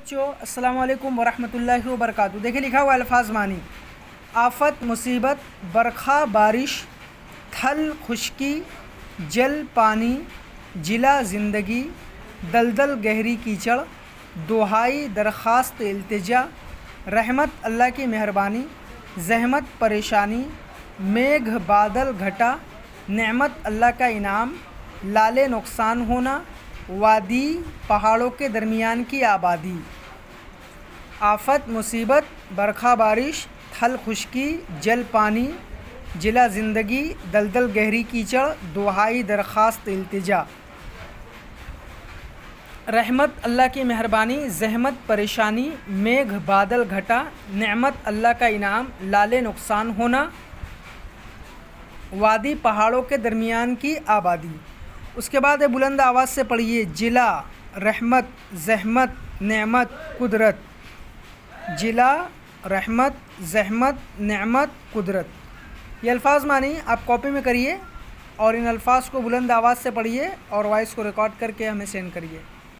بچوں، السلام علیکم ورحمۃ اللہ وبرکاتہ۔ دیکھیں لکھا ہوا الفاظ معنی: آفت، مصیبت، برکھا بارش، تھل خشکی، جل پانی، جلا زندگی، دلدل گہری کیچڑ، دہائی درخواست التجا، رحمت اللہ کی مہربانی، زحمت پریشانی، میگھ بادل گھٹا، نعمت اللہ کا انعام، لالے نقصان ہونا، وادی پہاڑوں کے درمیان کی آبادی۔ آفت، مصیبت، برکھا بارش، تھل خشکی، جل پانی، جلا زندگی، دلدل گہری کیچڑ، دہائی درخواست التجا۔ رحمت اللہ کی مہربانی، زحمت پریشانی، میگھ بادل گھٹا، نعمت اللہ کا انعام، لالے نقصان ہونا، وادی پہاڑوں کے درمیان کی آبادی۔ اس کے بعد بلند آواز سے پڑھیے: جلا، رحمت، زحمت، نعمت، قدرت۔ جلا، رحمت، زحمت، نعمت، قدرت۔ یہ الفاظ معنی آپ کاپی میں کریے اور ان الفاظ کو بلند آواز سے پڑھیے اور وائس کو ریکارڈ کر کے ہمیں سینڈ کریے۔